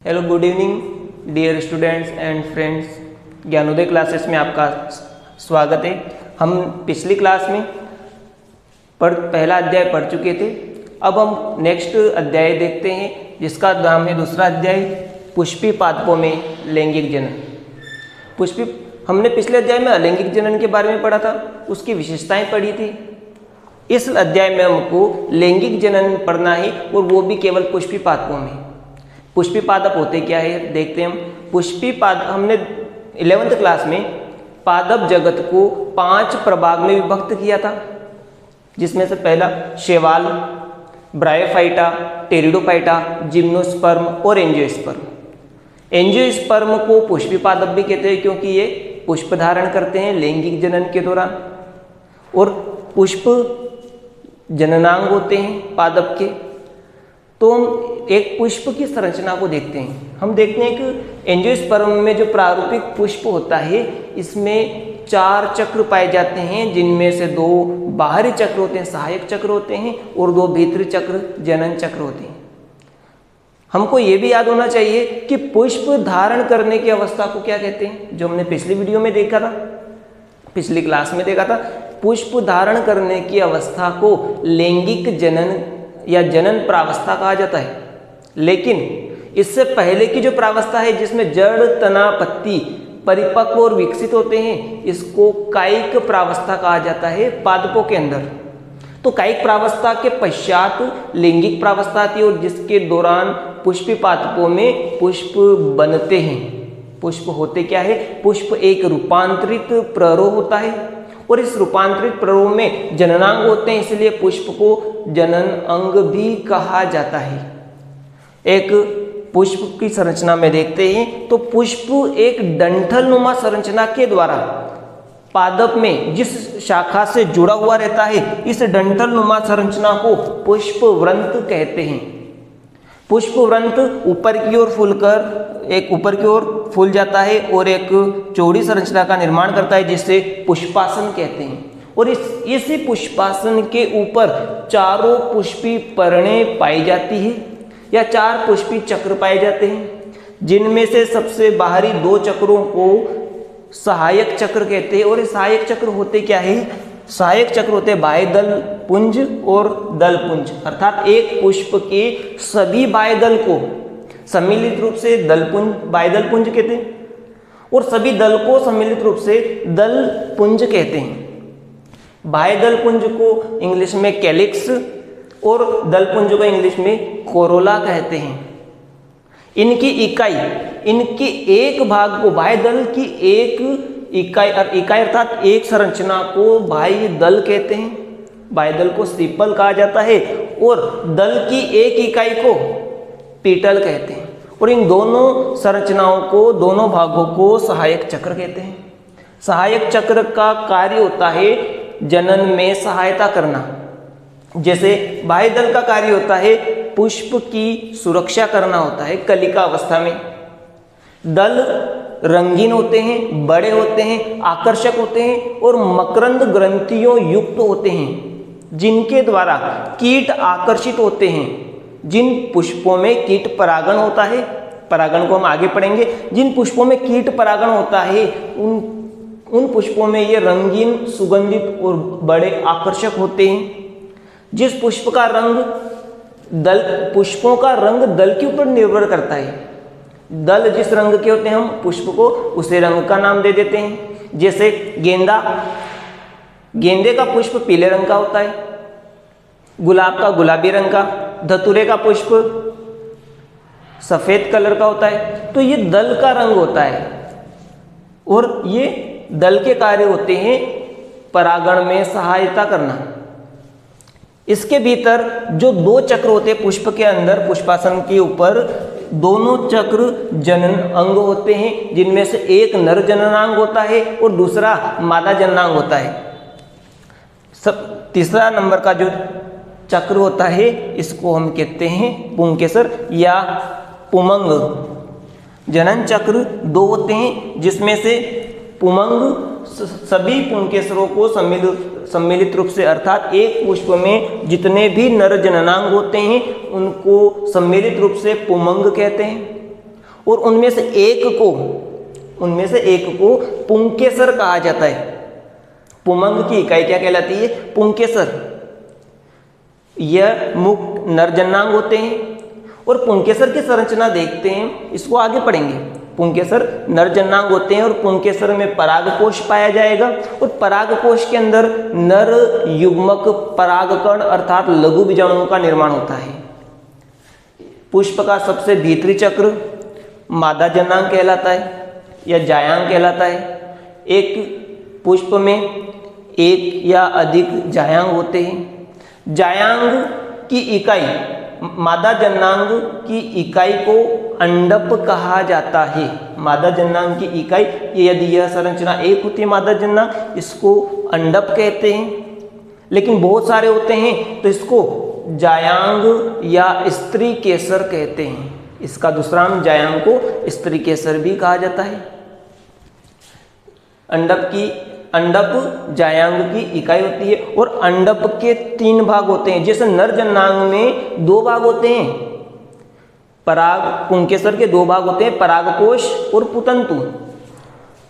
Hello, good evening dear students and friends. Gyanoday classes में आपका स्वागत है। हम पिछली क्लास में पहला अध्याय पढ़ चुके थे। अब हम नेक्स्ट अध्याय देखते हैं, जिसका नाम है दूसरा अध्याय, पुष्पी पादपों में लैंगिक जनन। हमने पिछले अध्याय में अलैंगिक जनन के बारे में पढ़ा था, उसकी विशेषताएं पढ़ी थी। इस अध्याय में हमको लैंगिक जनन पढ़ना है, और वो भी केवल पुष्पी पादपों में। पुष्पी पादप होते क्या है देखते हैं हम। पुष्पी पादप, हमने 11th क्लास में पादप जगत को 5 प्रभाग में विभक्त किया था, जिसमें से पहला शैवाल, ब्रायोफाइटा, टेरिडोफाइटा, जिम्नोस्पर्म और एंजियोस्पर्म। एंजियोस्पर्म को पुष्पी पादप भी कहते हैं, क्योंकि ये पुष्प धारण करते हैं लैंगिक जनन के दौरान, और पुष्प जननांग होते हैं पादप के। तो हम एक पुष्प की संरचना को देखते हैं। हम देखते हैं कि एंजियोस्पर्म में जो प्रारूपिक पुष्प होता है, इसमें 4 चक्र पाए जाते हैं, जिनमें से 2 बाहरी चक्र होते हैं, सहायक चक्र होते हैं, और 2 भीतरी चक्र जनन चक्र होते हैं। हमको ये भी याद होना चाहिए कि पुष्प धारण करने की अवस्था को क्या कहते हैं, जो हमने पिछली वीडियो में देखा था, पिछली क्लास में देखा था। पुष्प धारण करने की अवस्था को लैंगिक जनन या जनन प्रावस्था कहा जाता है। लेकिन इससे पहले की जो प्रावस्था है, जिसमें जड़, तना, पत्ती परिपक्व और विकसित होते हैं, इसको कायिक प्रावस्था कहा जाता है पादपों के अंदर। तो कायिक प्रावस्था के पश्चात लैंगिक प्रावस्था आती है, और जिसके दौरान पुष्पी पादपों में पुष्प बनते हैं। पुष्प होते क्या है? पुष्प एक रूपांतरित प्ररोह होता है, और इस रूपांतरित प्ररोह में जननांग होते हैं, इसलिए पुष्प को जनन अंग भी कहा जाता है। एक पुष्प की संरचना में देखते हैं, तो पुष्प एक डंठल नुमा संरचना के द्वारा पादप में जिस शाखा से जुड़ा हुआ रहता है, इस डंठल नुमा संरचना को पुष्पवृंत कहते हैं। पुष्पवृंत ऊपर की ओर ऊपर की ओर फूल जाता है, और एक चौड़ी संरचना का निर्माण करता है, जिसे पुष्पासन कहते हैं। और इसी पुष्पासन के ऊपर 4 पुष्पी पर्णें पाई जाती है, या 4 पुष्पी चक्र पाए जाते हैं, जिनमें से सबसे बाहरी 2 चक्रों को सहायक चक्र कहते हैं। और ये सहायक चक्र होते क्या है? सहायक चक्र होते हैं बाह्य दल पुंज और दल पुंज, अर्थात एक पुष्प के सभी बाह्य दल को सम्मिलित रूप से बाह्य दल पुंज कहते हैं, और सभी दल को सम्मिलित रूप से दल पुंज कहते हैं। बाह्य दल पुंज को इंग्लिश में कैलिक्स और दल पुंज को इंग्लिश में कोरोला कहते हैं। इनकी एक भाग को बाह्य दल की एक इकाई अर्थात एक संरचना को बाह्य दल कहते हैं। बाह्य दल को सीपल कहा जाता है, और दल की एक इकाई को पीटल कहते हैं। और इन दोनों संरचनाओं को, दोनों भागों को सहायक चक्र कहते हैं। सहायक चक्र का कार्य होता है जनन में सहायता करना। जैसे बाह्य दल का कार्य होता है पुष्प की सुरक्षा करना होता है कलिका अवस्था में। दल रंगीन होते हैं, बड़े होते हैं, आकर्षक होते हैं, और मकरंद ग्रंथियों युक्त होते हैं, जिनके द्वारा कीट आकर्षित होते हैं। जिन पुष्पों में कीट परागण होता है, परागण को हम आगे पढ़ेंगे, जिन पुष्पों में कीट परागण होता है, उन पुष्पों में ये रंगीन, सुगंधित और बड़े आकर्षक होते हैं। जिस पुष्प का रंग पुष्पों का रंग दल के ऊपर निर्भर करता है। दल जिस रंग के होते हैं, हम पुष्प को उसे रंग का नाम दे देते हैं। जैसे गेंदे का पुष्प पीले रंग का होता है, गुलाब का गुलाबी रंग का, धतूरे का पुष्प सफेद कलर का होता है। तो ये दल का रंग होता है, और ये दल के कार्य होते हैं परागण में सहायता करना। इसके भीतर जो 2 चक्र होते हैं पुष्प के अंदर, पुष्पासन के ऊपर दोनों चक्र जनन अंग होते हैं, जिनमें से एक नर जननांग होता है और दूसरा मादा जननांग होता है। तीसरा नंबर का जो चक्र होता है, इसको हम कहते हैं पुंकेसर या पुमंग। जनन चक्र 2 होते हैं, जिसमें से पुमंग सभी पुंकेसरों को सम्मिलित रूप से, अर्थात एक पुष्प में जितने भी नर जननांग होते हैं, उनको सम्मिलित रूप से पुमंग कहते हैं। और उनमें से एक को पुंकेसर कहा जाता है। पुमंग की इकाई क्या कहलाती है? पुंकेसर। यह मुख्य नरजन्नांग होते हैं और पुंकेसर की संरचना देखते हैं, इसको आगे पढ़ेंगे। पुंकेसर नरजन्नांग होते हैं और पुंकेसर में परागकोश पाया जाएगा और परागकोश के अंदर नर युग्मक परागकण अर्थात लघु बीजाणुओं का निर्माण होता है। पुष्प का सबसे भीतरी चक्र मादा जन्नांग कहलाता है या जायांग कहलाता है। एक पुष्प में एक या अधिक जायांग होते हैं। जायांग की इकाई, मादा जन्नांग की इकाई को अंडप कहा जाता है। मादा जन्नांग की इकाई, यदि यह संरचना एक होती है मादा जन्नांग, इसको अंडप कहते हैं। लेकिन बहुत सारे होते हैं तो इसको जायांग या स्त्री केसर कहते हैं। इसका दूसरा नाम जायांग को स्त्री केसर भी कहा जाता है। अंडप जायांग की इकाई होती है और अंडप के 3 भाग होते हैं। जैसे नर जन्नांग में 2 भाग होते हैं, पुंकेसर के 2 भाग होते हैं, परागकोश और पुतंतु।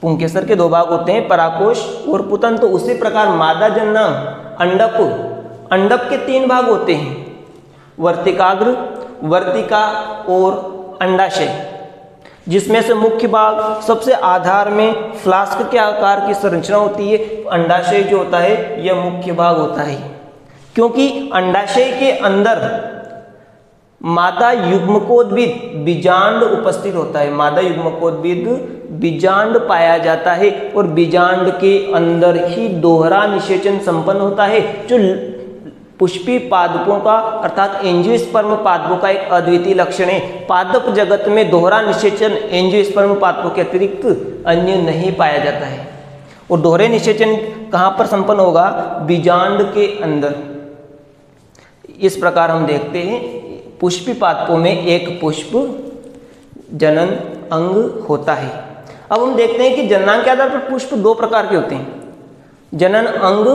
पुंकेसर के 2 भाग होते हैं, परागकोश और पुतंतु। उसी प्रकार मादा जन्नांग अंडप के 3 भाग होते हैं, वर्तिकाग्र, वर्तिका और अंडाशय, जिसमें से मुख्य भाग सबसे आधार में फ्लास्क के आकार की संरचना होती है। अंडाशय जो होता है यह मुख्य भाग होता है, क्योंकि अंडाशय के अंदर मादा युग्मकोद्भिद बीजांड उपस्थित होता है। मादा युग्मकोद्भिद बीजांड पाया जाता है और बीजांड के अंदर ही दोहरा निषेचन संपन्न होता है, जो पुष्पी पादपों का अर्थात एंजियोस्पर्म पादपों का एक अद्वितीय लक्षण है। पादप जगत में दोहरा निषेचन एंजियोस्पर्म पादपों के अतिरिक्त अन्य नहीं पाया जाता है। और दोहरे निषेचन कहाँ पर संपन्न होगा? बीजांड के अंदर। इस प्रकार हम देखते हैं पुष्पी पादपों में एक पुष्प जनन अंग होता है। अब हम देखते हैं कि जन्नांग के आधार पर पुष्प 2 प्रकार के होते हैं। जनन अंग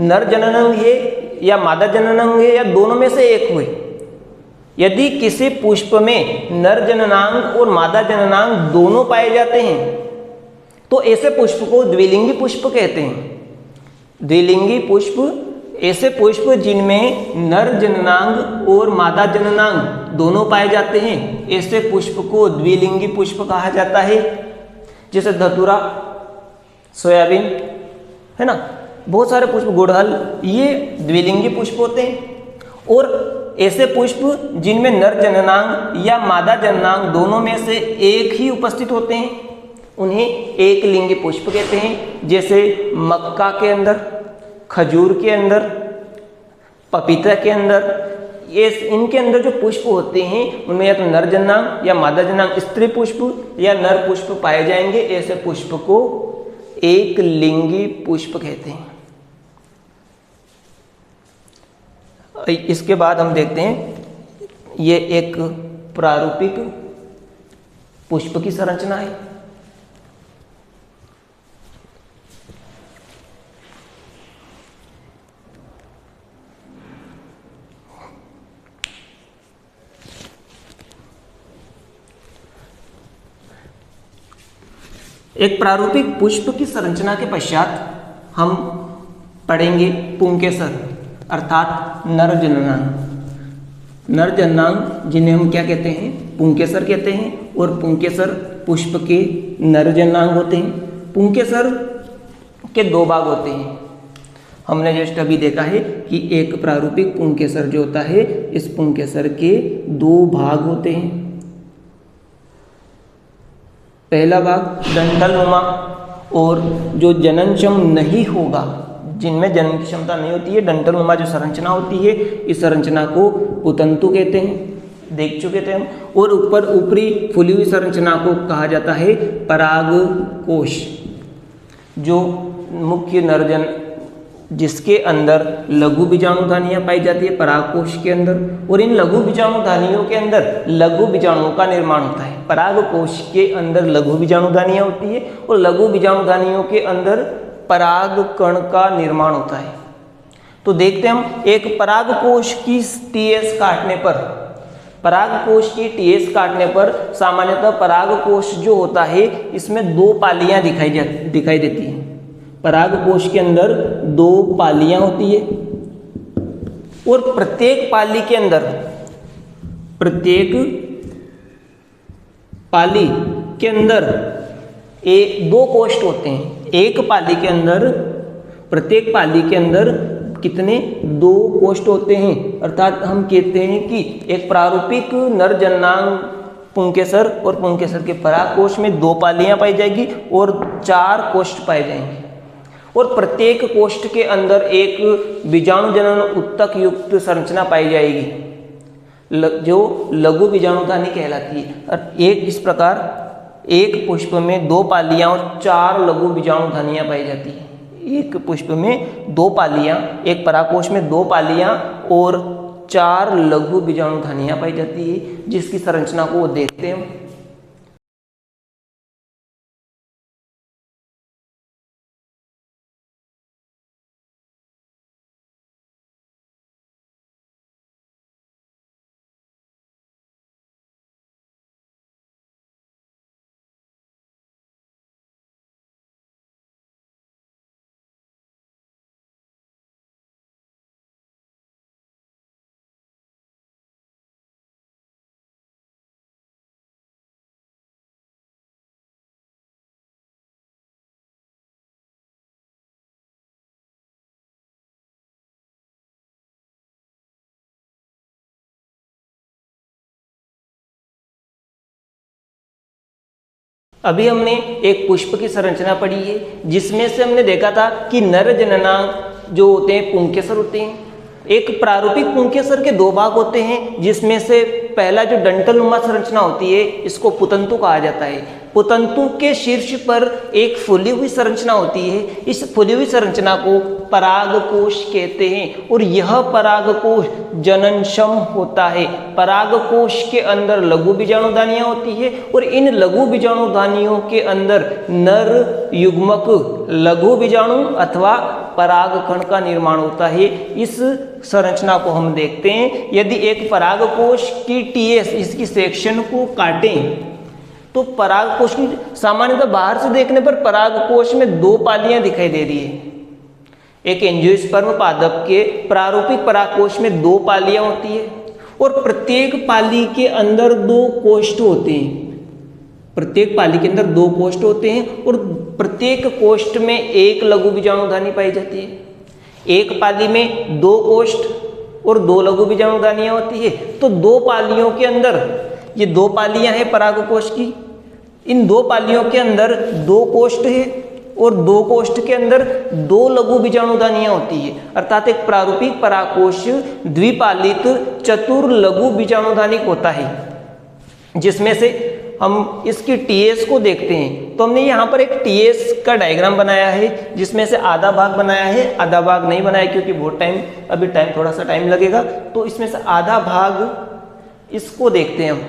नर जनन अंग है या मादा जनन अंग है या दोनों में से एक हुए। यदि किसी पुष्प में नर जननांग और मादा जननांग दोनों पाए जाते हैं तो ऐसे पुष्प को द्विलिंगी पुष्प कहते हैं। द्विलिंगी पुष्प ऐसे पुष्प जिनमें नर जननांग और मादा जननांग दोनों पाए जाते हैं, ऐसे पुष्प को द्विलिंगी पुष्प कहा जाता है। जैसे धतूरा, सोयाबीन, है ना, बहुत सारे पुष्प, गुड़हल, ये द्विलिंगी पुष्प होते हैं। और ऐसे पुष्प जिनमें नर जननांग या मादा जननांग दोनों में से एक ही उपस्थित होते हैं, उन्हें एक लिंगी पुष्प कहते हैं। जैसे मक्का के अंदर, खजूर के अंदर, पपीता के अंदर, ये इनके अंदर जो पुष्प होते हैं उनमें या तो नर जन्नांग या मादा जन्नांग, स्त्री पुष्प या नर पुष्प पाए जाएंगे। ऐसे पुष्प को एक लिंगी पुष्प कहते हैं। इसके बाद हम देखते हैं ये एक प्रारूपिक पुष्प की संरचना है। एक प्रारूपिक पुष्प की संरचना के पश्चात हम पढ़ेंगे पुंकेसर अर्थात नर जननांग। नर जननांग जिन्हें हम क्या कहते हैं? पुंकेसर कहते हैं। और पुंकेसर पुष्प के नर जननांग होते हैं। पुंकेसर के 2 भाग होते हैं। हमने जस्ट अभी देखा है कि एक प्रारूपिक पुंकेसर जो होता है, इस पुंकेसर के 2 भाग होते हैं। पहला भाग डंठलनुमा, और जो जननक्षम नहीं होगा, जिनमें जनन की क्षमता नहीं होती है, डंठलनुमा जो संरचना होती है, इस संरचना को पुतंतु कहते हैं, देख चुके थे हम। और ऊपरी फुली हुई संरचना को कहा जाता है परागकोश, जो मुख्य नरजन जिसके अंदर लघु बीजाणुधानियां पाई जाती है परागकोश के अंदर, और इन लघु बीजाणुधानियों के अंदर लघु बीजाणुओं का निर्माण होता है। परागकोश के अंदर लघु बीजाणुधानियां होती है और लघु बीजाणुधानियों के अंदर पराग कण का निर्माण होता है। तो देखते हम एक परागकोश की TS काटने पर परागकोश की टीएस काटने पर सामान्यतः परागकोश जो होता है इसमें 2 पालियां दिखाई देती हैं। परागकोश के अंदर 2 पालियां होती है और प्रत्येक पाली के अंदर, प्रत्येक पाली के अंदर 2 कोष्ठ होते हैं। एक पाली के अंदर, प्रत्येक पाली के अंदर कितने 2 कोष्ठ होते हैं। अर्थात हम कहते हैं कि एक प्रारूपिक नर जननांग पुंकेसर और पुंकेसर के परागकोश में 2 पालियां पाई जाएगी और 4 कोष्ठ पाए जाएंगे और प्रत्येक कोष्ठ के अंदर एक बीजाणु जनन उत्तक युक्त संरचना पाई जाएगी जो लघु बीजाणुधानी कहलाती है। और इस प्रकार एक पुष्प में 2 पालियां और 4 लघु बीजाणुधानियां पाई जाती है। एक पुष्प में 2 पालियां, एक परागकोश में 2 पालियां और 4 लघु बीजाणुधानियां पाई जाती है, जिसकी संरचना को वो देखते हैं। अभी हमने एक पुष्प की संरचना पढ़ी है जिसमें से हमने देखा था कि नर जननांग जो होते हैं पुंकेसर होते हैं। एक प्रारूपिक पुंकेसर के 2 भाग होते हैं जिसमें से पहला जो डंठलनुमा संरचना होती है इसको पुतंतु कहा जाता है। पुतंतु के शीर्ष पर एक फूली हुई संरचना होती है। इस फूली हुई संरचना को परागकोश कहते हैं और यह परागकोश जननक्षम होता है। परागकोश के अंदर लघु बीजाणुधानियां होती है और इन लघु बीजाणुधानियों के अंदर नर युग्मक लघु बीजाणु अथवा परागकण का निर्माण होता है। इस संरचना को हम देखते हैं। यदि एक परागकोश की टीएस इसकी सेक्शन को काटें तो परागकोश की सामान्यतः बाहर से देखने पर परागकोश में 2 पालियां दिखाई दे रही है। एक एंजियोस्पर्म पादप के प्रारूपिक परागकोश में 2 पालियां होती है और प्रत्येक पाली के अंदर 2 कोष्ठ होते हैं। प्रत्येक पाली के अंदर 2 कोष्ठ होते हैं और प्रत्येक कोष्ठ में एक लघु बीजाणुधानी पाई जाती है। एक पाली में 2 कोष्ठ और 2 लघु बीजाणुधानियां होती है। तो 2 पालियों के अंदर, ये 2 पालियां हैं परागकोश की, इन 2 पालियों के अंदर 2 कोष्ठ है और 2 कोष्ठ के अंदर 2 लघु बीजाणुधानियां होती है। अर्थात एक प्रारूपिक परागकोश द्विपालित चतुर लघु बीजाणुधानिक होता है जिसमें से हम इसकी टीएस को देखते हैं। तो हमने यहाँ पर एक टीएस का डायग्राम बनाया है जिसमें से आधा भाग बनाया है, आधा भाग नहीं बनाया क्योंकि बहुत अभी थोड़ा सा टाइम लगेगा। तो इसमें से आधा भाग इसको देखते हैं हम।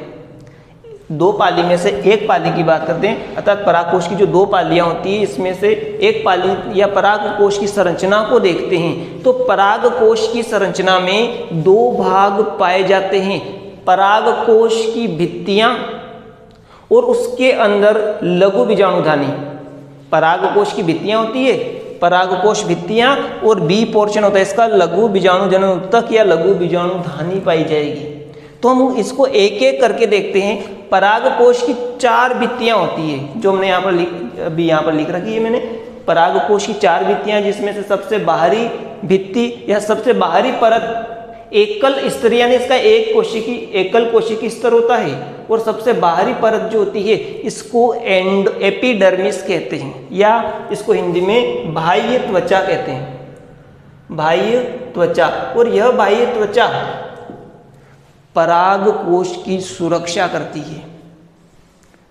2 पाली में से एक पाली की बात करते हैं। अर्थात परागकोश की जो 2 पालियां होती है इसमें से एक पाली या परागकोश की संरचना को देखते हैं। तो परागकोश की संरचना में 2 भाग पाए जाते हैं, परागकोश की भित्तियां और उसके अंदर लघु बीजाणुधानी। परागकोश की भित्तियां होती है, परागकोश भित्तियां और बी पोर्शन होता है इसका लघु बीजाणु जनन उत्तक या लघु बीजाणुधानी पाई जाएगी। तो हम इसको एक एक करके देखते हैं। परागकोश की 4 भित्तियां होती है जो हमने यहाँ पर लिख रखी है मैंने। परागकोश की 4 भित्तियां जिसमें से सबसे बाहरी भित्ति या सबसे बाहरी परत एकल स्तर यानी इसका एकल कोशिकी स्तर होता है और सबसे बाहरी परत जो होती है इसको एपिडर्मिस कहते हैं या इसको हिंदी में बाह्य त्वचा कहते हैं, बाह्य त्वचा। और यह बाह्य त्वचा परागकोश की सुरक्षा करती है।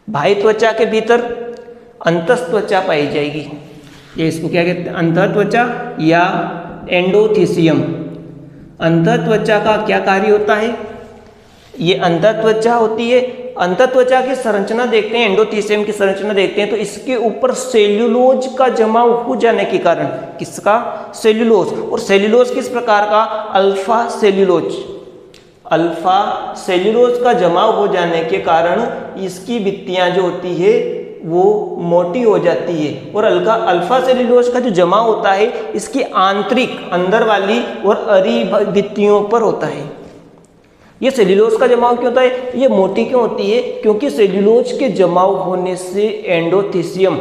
बाह्य त्वचा के भीतर अंतस्त्वचा पाई जाएगी, ये इसको क्या कहते हैं, अंतःत्वचा या एंडोथीसियम। अंतःत्वचा का क्या कार्य होता है, ये अंतःत्वचा होती है। अंतःत्वचा की संरचना देखते हैं, एंडोथीसियम की संरचना देखते हैं तो इसके ऊपर सेल्यूलोज का जमाव हो जाने के कारण, किसका, सेल्यूलोज। और सेल्यूलोज किस प्रकार का, अल्फा सेल्यूलोज। अल्फा सेल्यूलोज का जमाव हो जाने के कारण इसकी भित्तियां जो होती है वो मोटी हो जाती है और अल्फा सेल्यूलोज का जो जमाव होता है इसकी आंतरिक अंदर वाली और अरी भित्तियों पर होता है। ये सेल्यूलोज का जमाव क्यों होता है, ये मोटी क्यों होती है, क्योंकि सेल्यूलोज के जमाव होने से एंडोथीसियम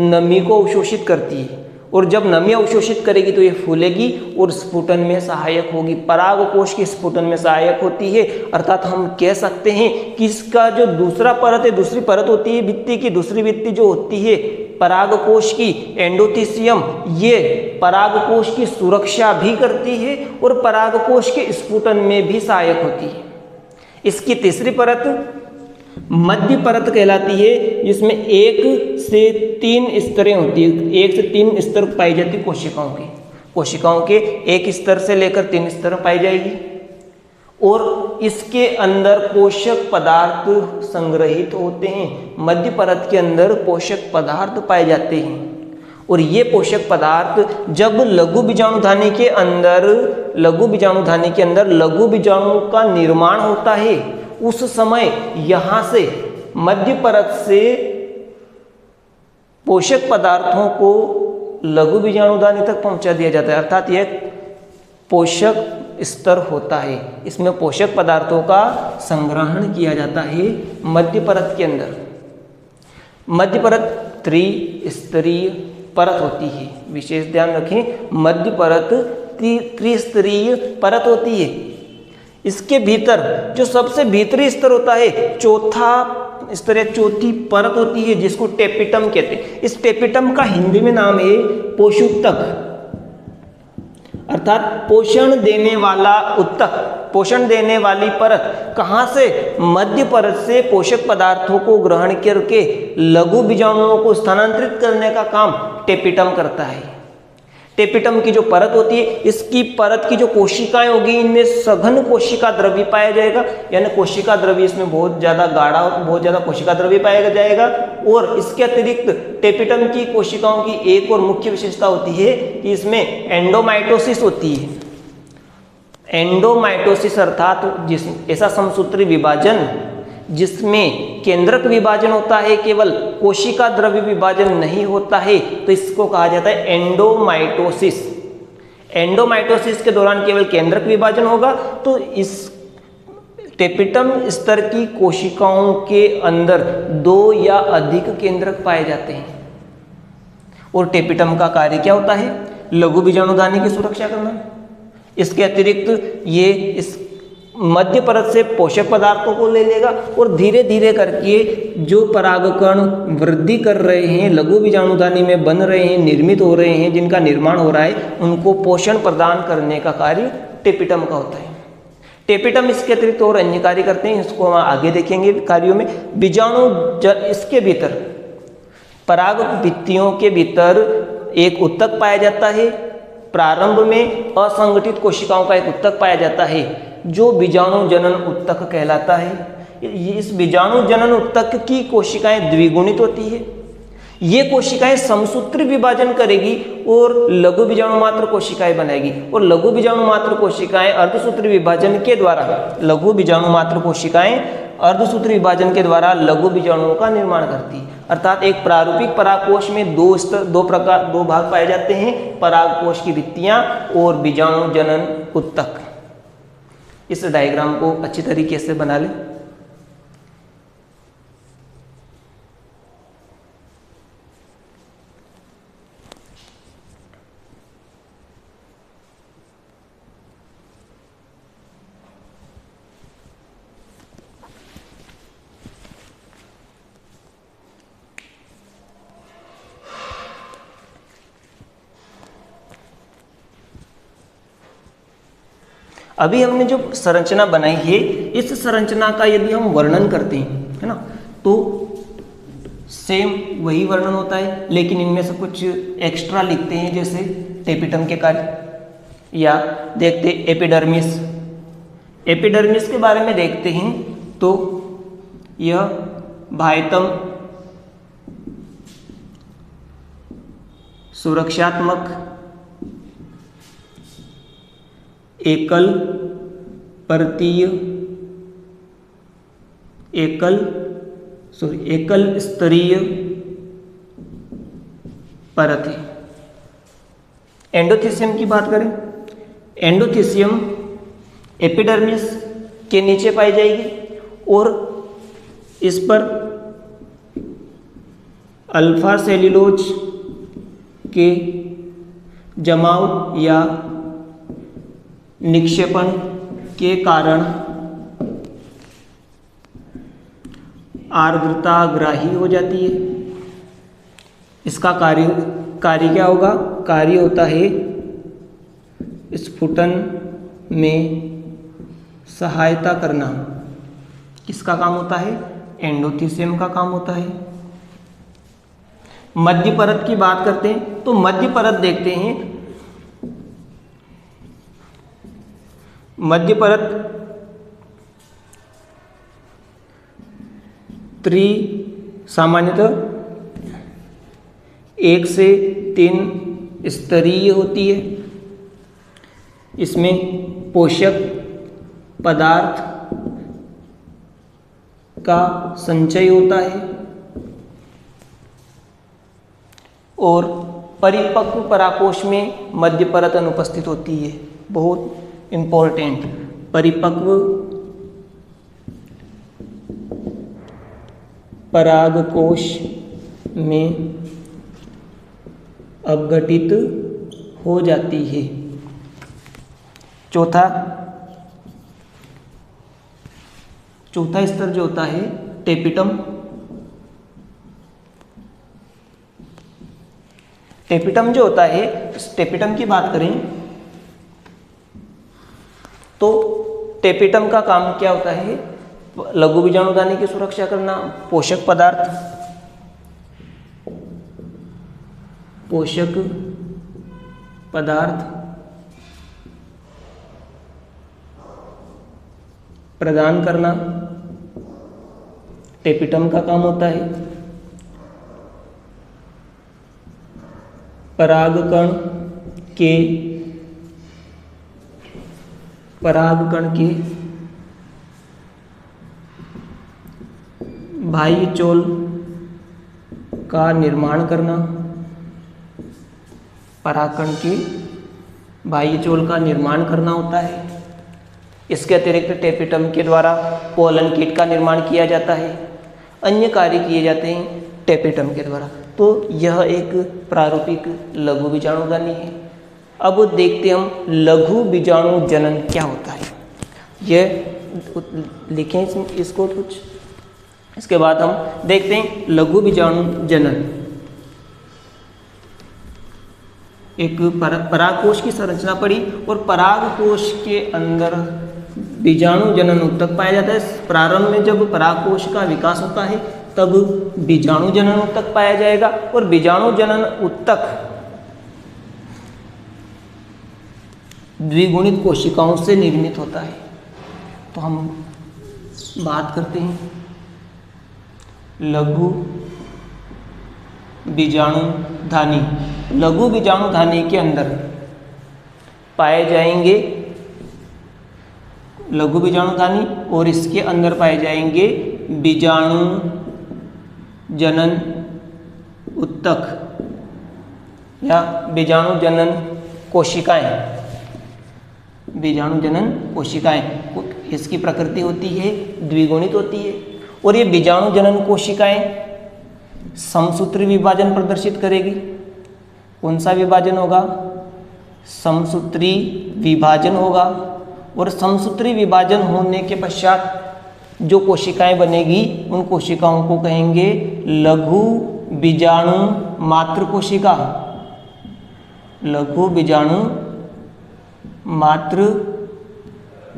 नमी को अवशोषित करती है और जब नमी अवशोषित करेगी तो ये फूलेगी और स्फुटन में सहायक होगी, परागकोश की स्फुटन में सहायक होती है। अर्थात हम कह सकते हैं कि इसका जो दूसरा परत है, दूसरी परत होती है भित्ति की, दूसरी भित्ति जो होती है परागकोश की एंडोथीसियम, ये परागकोश की सुरक्षा भी करती है और परागकोश के स्फुटन में भी सहायक होती है। इसकी तीसरी परत मध्य परत कहलाती है, जिसमें 1 से 3 स्तरें होती है, 1 से 3 स्तर पाई जाती है कोशिकाओं के 1 स्तर से लेकर 3 स्तर पाई जाएगी और इसके अंदर पोषक पदार्थ संग्रहित होते हैं। मध्य परत के अंदर पोषक पदार्थ पाए जाते हैं और ये पोषक पदार्थ जब लघु बीजाणुधानी के अंदर लघु बीजाणु का निर्माण होता है उस समय यहां से मध्य परत से पोषक पदार्थों को लघु बीजाणुधानी तक पहुंचा दिया जाता है। अर्थात यह पोषक स्तर होता है, इसमें पोषक पदार्थों का संग्रहण किया जाता है मध्य परत के अंदर। मध्य परत त्रिस्तरीय परत होती है, विशेष ध्यान रखें, मध्य परत त्रिस्तरीय परत होती है। इसके भीतर जो सबसे भीतरी स्तर होता है, चौथा स्तर या चौथी परत होती है, जिसको टेपिटम कहते हैं। इस टेपिटम का हिंदी में नाम है पोषुत्तक, अर्थात पोषण देने वाला उत्तक, पोषण देने वाली परत। कहाँ से, मध्य परत से पोषक पदार्थों को ग्रहण करके लघु बीजाणुओं को स्थानांतरित करने का काम टेपिटम करता है। टेपिटम की जो परत होती है, इसकी परत की जो कोशिकाएं होगी, इनमें सघन कोशिका द्रव्य पाया जाएगा, यानी कोशिका द्रव्य इसमें बहुत ज़्यादा गाढ़ा, बहुत ज़्यादा कोशिका द्रव्य पाया जाएगा। और इसके अतिरिक्त टेपिटम की कोशिकाओं की एक और मुख्य विशेषता होती है कि इसमें एंडोमाइटोसिस होती है। एंडोमाइटोसिस अर्थात ऐसा समसूत्री विभाजन जिसमें केंद्रक विभाजन होता है, केवल कोशिका द्रव्य विभाजन नहीं होता है, तो इसको कहा जाता है एंडोमाइटोसिस। एंडोमाइटोसिस के दौरान केवल केंद्रक विभाजन होगा, तो इस टेपिटम स्तर की कोशिकाओं के अंदर 2 या अधिक केंद्रक पाए जाते हैं। और टेपिटम का कार्य क्या होता है, लघु बीजाणुधानी की सुरक्षा करना। इसके अतिरिक्त ये इस मध्य परत से पोषक पदार्थों को ले लेगा और धीरे धीरे करके जो परागकण वृद्धि कर रहे हैं, लघु बीजाणुधानी में बन रहे हैं, निर्मित हो रहे हैं, जिनका निर्माण हो रहा है, उनको पोषण प्रदान करने का कार्य टेपिटम का होता है। टेपिटम इसके अतिरिक्त और अन्य कार्य करते हैं, इसको हम आगे देखेंगे कार्यों में। बीजाणु इसके भीतर पराग भित्तियों के भीतर एक उत्तक पाया जाता है। प्रारंभ में असंगठित कोशिकाओं का एक उत्तक पाया जाता है जो बीजाणु जनन उत्तक कहलाता है। इस बीजाणु जनन उत्तक की कोशिकाएं द्विगुणित होती है। ये कोशिकाएं समसूत्री विभाजन करेगी और लघु बीजाणु मात्र कोशिकाएं बनाएगी, और लघु बीजाणु मात्र कोशिकाएं अर्धसूत्री विभाजन के द्वारा अर्धसूत्री विभाजन के द्वारा लघु बीजाणुओं का निर्माण करती है। अर्थात एक प्रारूपिक परागकोश में दो भाग पाए जाते हैं, परागकोश की भित्तियां और बीजाणु जनन उत्तक। इस डायग्राम को अच्छी तरीके से बना लें। अभी हमने जो संरचना बनाई है, इस संरचना का यदि हम वर्णन करते हैं, है ना, तो सेम वही वर्णन होता है, लेकिन इनमें से कुछ एक्स्ट्रा लिखते हैं, जैसे टेपिटम के कार्य। या देखते एपिडर्मिस। एपिडर्मिस के बारे में देखते हैं तो यह बाह्यतम सुरक्षात्मक एकल परतीय एकल स्तरीय परत है। एंडोथीसियम की बात करें, एंडोथीसियम एपिडर्मिस के नीचे पाई जाएगी और इस पर अल्फा सेल्यूलोज के जमाव या निक्षेपण के कारण आर्द्रताग्राही हो जाती है। इसका कार्य क्या होगा? कार्य होता है स्फुटन में सहायता करना। किसका काम होता है? एंडोथीसियम का काम होता है। मध्य परत की बात करते हैं तो मध्य परत देखते हैं। मध्य परत सामान्यतः 1 से 3 स्तरीय होती है। इसमें पोषक पदार्थ का संचय होता है और परिपक्व पराकोश में मध्य परत अनुपस्थित होती है। बहुत इंपॉर्टेंट, परिपक्व परागकोश में अपघटित हो जाती है। चौथा स्तर जो होता है टेपिटम। टेपिटम जो होता है, इस टेपिटम की बात करें तो टेपिटम का काम क्या होता है? लघु बीजाणुधानी की सुरक्षा करना, पोषक पदार्थ प्रदान करना टेपिटम का काम होता है। परागकण के बाह्य चोल का निर्माण करना, परागकण के बाह्य चोल का निर्माण करना होता है। इसके अतिरिक्त टेपिटम के द्वारा पोलन कीट का निर्माण किया जाता है। अन्य कार्य किए जाते हैं टेपिटम के द्वारा। तो यह एक प्रारूपिक लघु बीजाणुधानी है। अब देखते हम लघु बीजाणु जनन क्या होता है। यह लिखें इसको कुछ। इसके बाद हम देखते हैं लघु बीजाणु जनन। एक परागकोश की संरचना पड़ी और परागकोश के अंदर बीजाणु जनन ऊतक पाया जाता है। प्रारंभ में जब परागकोश का विकास होता है तब बीजाणु जनन ऊतक पाया जाएगा और बीजाणु जनन ऊतक द्विगुणित कोशिकाओं से निर्मित होता है। तो हम बात करते हैं लघु बीजाणुधानी। लघु बीजाणुधानी के अंदर पाए जाएंगे लघु बीजाणुधानी और इसके अंदर पाए जाएंगे बीजाणु जनन ऊतक या बीजाणु जनन कोशिकाएं। बीजाणु जनन कोशिकाएं, इसकी प्रकृति होती है द्विगुणित होती है और ये बीजाणु जनन कोशिकाएं समसूत्री विभाजन प्रदर्शित करेगी। कौन सा विभाजन होगा? समसूत्री विभाजन होगा। और समसूत्री विभाजन होने के पश्चात जो कोशिकाएं बनेगी उन कोशिकाओं को कहेंगे लघु बीजाणु मात्र कोशिका। लघु बीजाणु मात्र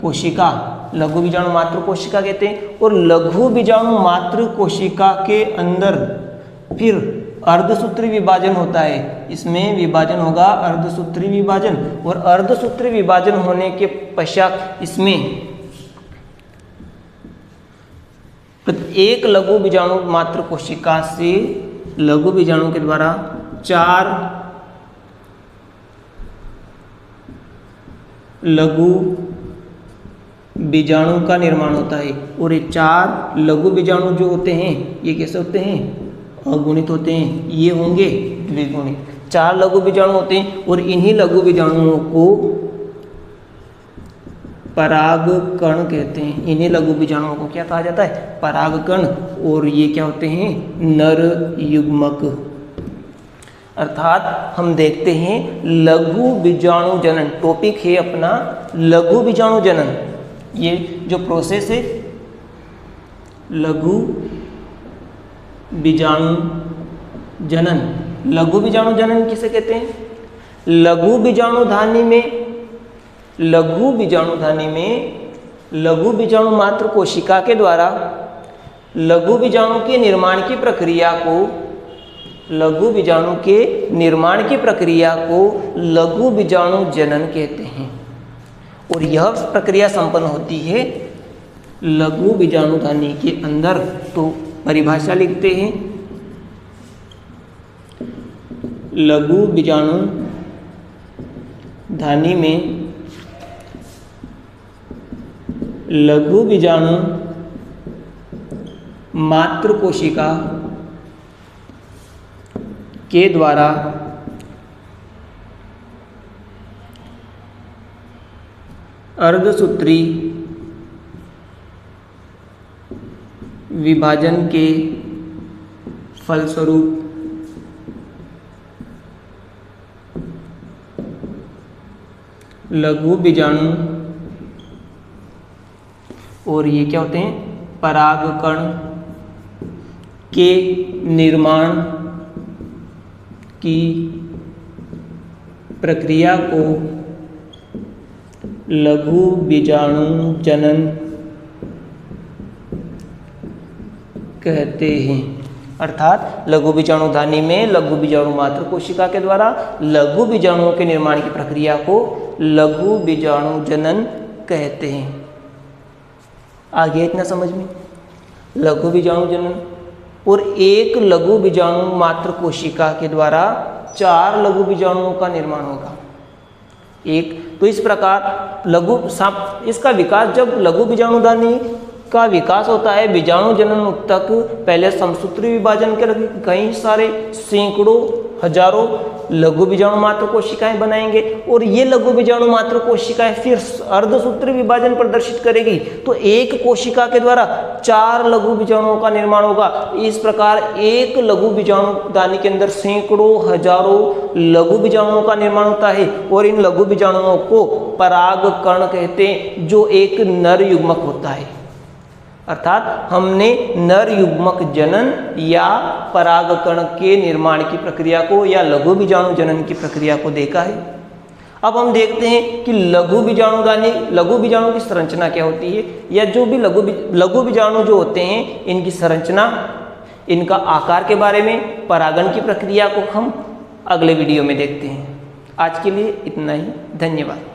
कोशिका, लघु बीजाणु मात्र कोशिका कहते हैं। और लघु बीजाणु मात्र कोशिका के अंदर फिर अर्धसूत्री विभाजन होता है। इसमें विभाजन होगा अर्धसूत्री विभाजन और अर्धसूत्री विभाजन होने के पश्चात इसमें एक लघु बीजाणु मात्र कोशिका से लघु बीजाणु के द्वारा 4 लघु बीजाणु का निर्माण होता है। और ये 4 लघु बीजाणु जो होते हैं ये कैसे होते हैं? अगुणित होते हैं। ये होंगे द्विगुणित। 4 लघु बीजाणु होते हैं और इन्हीं लघु बीजाणुओं को परागकण कहते हैं। इन्हीं लघु बीजाणुओं को क्या कहा जाता है? परागकण। और ये क्या होते हैं? नर युग्मक। अर्थात हम देखते हैं लघु बीजाणु जनन, टॉपिक है अपना लघु बीजाणु जनन। ये जो प्रोसेस है लघु बीजाणु जनन, लघु बीजाणु जनन किसे कहते हैं? लघु बीजाणु धानी में लघु बीजाणु मात्र कोशिका के द्वारा लघु बीजाणु के निर्माण की प्रक्रिया को लघु बीजाणु जनन कहते हैं। और यह प्रक्रिया संपन्न होती है लघु बीजाणु धानी के अंदर। तो परिभाषा लिखते हैं, लघु बीजाणु धानी में लघु बीजाणु मात्र कोशिका के द्वारा अर्धसूत्री विभाजन के फलस्वरूप लघु बीजाणु और ये क्या होते हैं? परागकण के निर्माण की प्रक्रिया को लघु बीजाणु जनन कहते हैं। अर्थात लघु बीजाणु धानी में लघु बीजाणु मात्र कोशिका के द्वारा लघु बीजाणुओं के निर्माण की प्रक्रिया को लघु बीजाणु जनन कहते हैं। आ गया इतना समझ में? लघु बीजाणु जनन। और एक लघु बीजाणु मात्र कोशिका के द्वारा 4 लघु बीजाणुओं का निर्माण होगा। तो इस प्रकार इसका विकास, जब लघु बीजाणु धानी का विकास होता है बीजाणु जनन तक, पहले समसूत्री विभाजन के कई सारे सैकड़ों हजारों लघु बीजाणु मात्र कोशिकाएं बनाएंगे और ये लघु बीजाणु मात्र कोशिकाएं फिर अर्धसूत्री विभाजन प्रदर्शित करेगी। तो एक कोशिका के द्वारा 4 लघु बीजाणुओं का निर्माण होगा। इस प्रकार एक लघु बीजाणु दानी के अंदर सैकड़ों हजारों लघु बीजाणुओं का निर्माण होता है और इन लघु बीजाणुओं को परागकण कहते हैं, जो एक नर युग्मक होता है। अर्थात हमने नर युग्मक जनन या परागकण के निर्माण की प्रक्रिया को या लघु बीजाणु जनन की प्रक्रिया को देखा है। अब हम देखते हैं कि लघु बीजाणु की संरचना क्या होती है, या जो भी लघु बीजाणु जो होते हैं इनकी संरचना, इनका आकार के बारे में, परागण की प्रक्रिया को हम अगले वीडियो में देखते हैं। आज के लिए इतना ही। धन्यवाद।